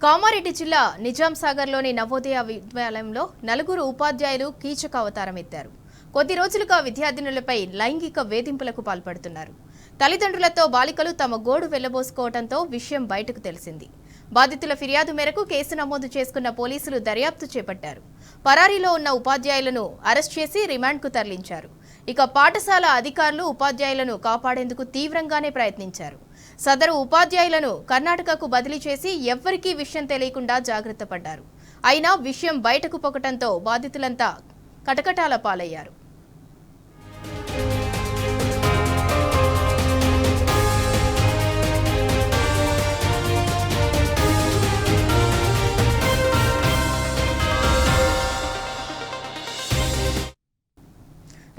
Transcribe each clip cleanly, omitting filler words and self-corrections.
కామారెడ్డి జిల్లా నిజాం సాగర్లోని నవోదయ విద్యాలయంలో నలుగురు ఉపాధ్యాయులు కీచక అవతారం ఎత్తారు. కొద్ది రోజులుగా విద్యార్థినులపై లైంగిక వేధింపులకు పాల్పడుతున్నారు. తల్లిదండ్రులతో బాలికలు తమ గోడు వెళ్లబోసుకోవడంతో విషయం బయటకు తెలిసింది. బాధితుల ఫిర్యాదు మేరకు కేసు నమోదు చేసుకున్న పోలీసులు దర్యాప్తు చేపట్టారు. పరారీలో ఉన్న ఉపాధ్యాయులను అరెస్ట్ చేసి రిమాండ్కు తరలించారు. ఇక పాఠశాల అధికారులు ఉపాధ్యాయులను కాపాడేందుకు తీవ్రంగానే ప్రయత్నించారు. సదరు ఉపాధ్యాయులను కర్ణాటకకు బదిలీ చేసి ఎవ్వరికీ విషయం తెలియకుండా జాగ్రత్త పడ్డారు. అయినా విషయం బయటకు పొక్కటంతో బాధితులంతా కటకటాల పాలయ్యారు.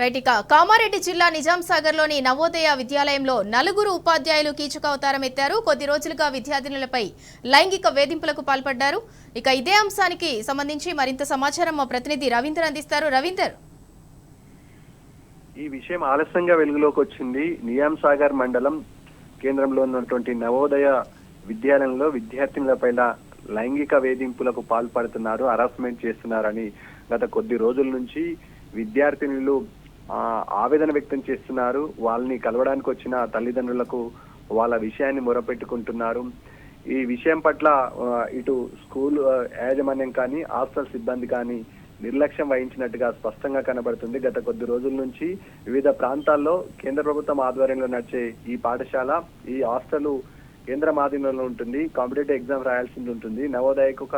రైట్, కామారెడ్డి జిల్లా నిజాం సాగర్లోని నవోదయ విద్యాలయంలో నలుగురు ఉపాధ్యాయులు కీచక అవతారం ఎత్తారు. కొద్ది రోజులుగా విద్యార్థినులపై లైంగిక వేధింపులకు పాల్పడ్డారు. ఇక ఇదే అంశానికి సంబంధించి మరింత సమాచారం మా ప్రతినిధి రవీందర్ అందిస్తారు. రవీందర్, ఈ విషయం ఆలస్యంగా వెలుగులోకి వచ్చింది. నిజాం సాగర్ మండలం కేంద్రంలో ఉన్నటువంటి నవోదయ విద్యాలయంలో విద్యార్థినులపై లైంగిక వేధింపులకు పాల్పడుతున్నారు, హరాస్మెంట్ చేస్తున్నారని గత కొద్ది రోజుల నుంచి విద్యార్థినులు ఆవేదన వ్యక్తం చేస్తున్నారు. వాళ్ళని కలవడానికి వచ్చిన తల్లిదండ్రులకు వాళ్ళ విషయాన్ని మొరపెట్టుకుంటున్నారు. ఈ విషయం పట్ల ఇటు స్కూల్ యాజమాన్యం కానీ హాస్టల్ సిబ్బంది కానీ నిర్లక్ష్యం వహించినట్టుగా స్పష్టంగా కనబడుతుంది. గత కొద్ది రోజుల నుంచి వివిధ ప్రాంతాల్లో కేంద్ర ప్రభుత్వం ఆధ్వర్యంలో నడిచే ఈ పాఠశాల, ఈ హాస్టల్ కేంద్ర ఆధీనంలో ఉంటుంది. కాంపిటేటివ్ ఎగ్జామ్ రాయాల్సింది ఉంటుంది. నవోదయకు ఒక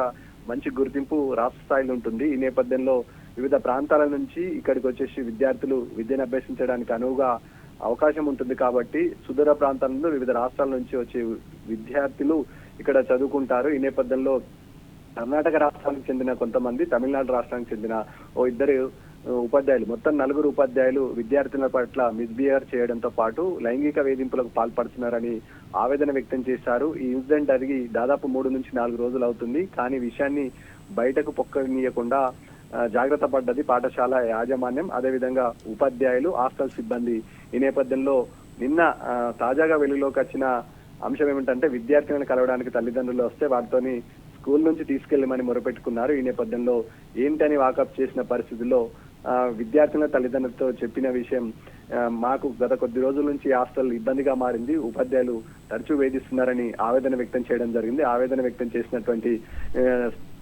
మంచి గుర్తింపు రాష్ట్ర స్థాయిలో ఉంటుంది. ఈ నేపథ్యంలో వివిధ ప్రాంతాల నుంచి ఇక్కడికి వచ్చేసి విద్యార్థులు విద్యను అభ్యసించడానికి అనువుగా అవకాశం ఉంటుంది. కాబట్టి సుదూర ప్రాంతాలలో వివిధ రాష్ట్రాల నుంచి వచ్చే విద్యార్థులు ఇక్కడ చదువుకుంటారు. ఈ నేపథ్యంలో కర్ణాటక రాష్ట్రానికి చెందిన కొంతమంది, తమిళనాడు రాష్ట్రానికి చెందిన ఇద్దరు ఉపాధ్యాయులు, మొత్తం నలుగురు ఉపాధ్యాయులు విద్యార్థుల పట్ల మిస్బిహేవ్ చేయడంతో పాటు లైంగిక వేధింపులకు పాల్పడుతున్నారని ఆవేదన వ్యక్తం చేశారు. ఈ ఇన్సిడెంట్ జరిగి దాదాపు 3 నుంచి 4 రోజులు అవుతుంది. కానీ విషయాన్ని బయటకు పొక్కనీయకుండా జాగ్రత్త పడ్డది పాఠశాల యాజమాన్యం, అదేవిధంగా ఉపాధ్యాయులు, హాస్టల్ సిబ్బంది. ఈ నేపథ్యంలో నిన్న తాజాగా వెలుగులోకి వచ్చిన అంశం ఏమిటంటే విద్యార్థులను కలవడానికి తల్లిదండ్రులు వస్తే వారితోని స్కూల్ నుంచి తీసుకెళ్లమని మొరపెట్టుకున్నారు. ఈ నేపథ్యంలో ఏంటని వాకప్ చేసిన పరిస్థితుల్లో విద్యార్థుల తల్లిదండ్రులతో చెప్పిన విషయం, మాకు గత కొద్ది రోజుల నుంచి హాస్టల్ ఇబ్బందిగా మారింది, ఉపాధ్యాయులు తరచూ వేధిస్తున్నారని ఆవేదన వ్యక్తం చేయడం జరిగింది. ఆవేదన వ్యక్తం చేసినటువంటి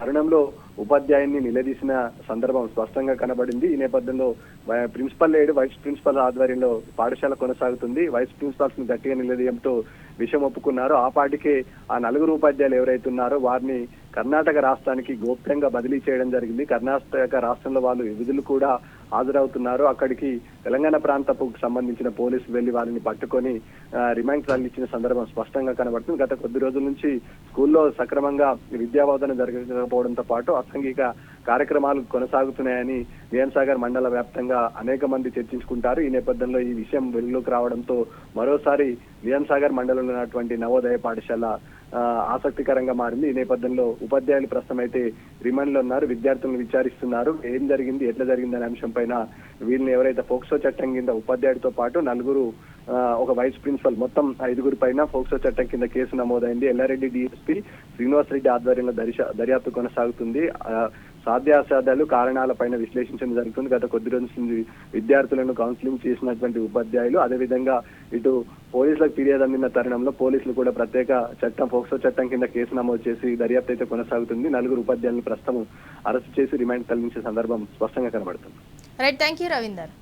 తరుణంలో ఉపాధ్యాయుని నిలదీసిన సందర్భం స్పష్టంగా కనబడింది. ఈ నేపథ్యంలో ప్రిన్సిపల్ లేడు, వైస్ ప్రిన్సిపల్ ఆధ్వర్యంలో పాఠశాల కొనసాగుతుంది. వైస్ ప్రిన్సిపల్స్ ని గట్టిగా నిలదీయంతో విషయం ఒప్పుకున్నారు. ఆ పాటికే ఆ నలుగురు ఉపాధ్యాయులు ఎవరైతే ఉన్నారో వారిని కర్ణాటక రాష్ట్రానికి గోప్యంగా బదిలీ చేయడం జరిగింది. కర్ణాటక రాష్ట్రంలో వాళ్ళు విధులు కూడా హాజరవుతున్నారు. అక్కడికి తెలంగాణ ప్రాంతపు సంబంధించిన పోలీసులు వెళ్లి వారిని పట్టుకొని రిమాండ్ తరలించిన సందర్భం స్పష్టంగా కనబడుతుంది. గత కొద్ది రోజుల నుంచి స్కూల్లో సక్రమంగా విద్యాబోధన జరగకపోవడంతో పాటు అసాంఘిక కార్యక్రమాలు కొనసాగుతున్నాయని నిజాం సాగర్ మండల వ్యాప్తంగా అనేక మంది చర్చించుకుంటారు. ఈ నేపథ్యంలో ఈ విషయం వెలుగులోకి రావడంతో మరోసారి నిజాం సాగర్ మండలంలో ఉన్నటువంటి నవోదయ పాఠశాల ఆసక్తికరంగా మారింది. ఈ నేపథ్యంలో ఉపాధ్యాయులు ప్రస్తుతం అయితే రిమాండ్ లో ఉన్నారు. విద్యార్థులను విచారిస్తున్నారు. ఏం జరిగింది, ఎట్లా జరిగింది అనే అంశం పైన వీళ్ళని ఎవరైతే పోక్సో చట్టం కింద ఉపాధ్యాయుడితో పాటు నలుగురు, ఒక వైస్ ప్రిన్సిపల్, మొత్తం 5గురి పైన పోక్సో చట్టం కింద కేసు నమోదైంది. ఎల్లారెడ్డి డిఎస్పీ శ్రీనివాస్ రెడ్డి ఆధ్వర్యంలో దర్యాప్తు కొనసాగుతుంది. సాధ్యాసాధ్యాలు కారణాలపైన విశ్లేషించడం జరుగుతుంది. గత కొద్ది రోజుల నుంచి విద్యార్థులను కౌన్సిలింగ్ చేసినటువంటి ఉపాధ్యాయులు, అదేవిధంగా ఇటు పోలీసులకు ఫిర్యాదు అందిన తరుణంలో పోలీసులు కూడా ప్రత్యేక చట్టం, పోక్సో చట్టం కింద కేసు నమోదు చేసి దర్యాప్తు అయితే కొనసాగుతుంది. నలుగురు ఉపాధ్యాయులను ప్రస్తుతం అరెస్ట్ చేసి రిమాండ్ తరలించే సందర్భం స్పష్టంగా కనబడుతుంది. Right, thank you Ravinder.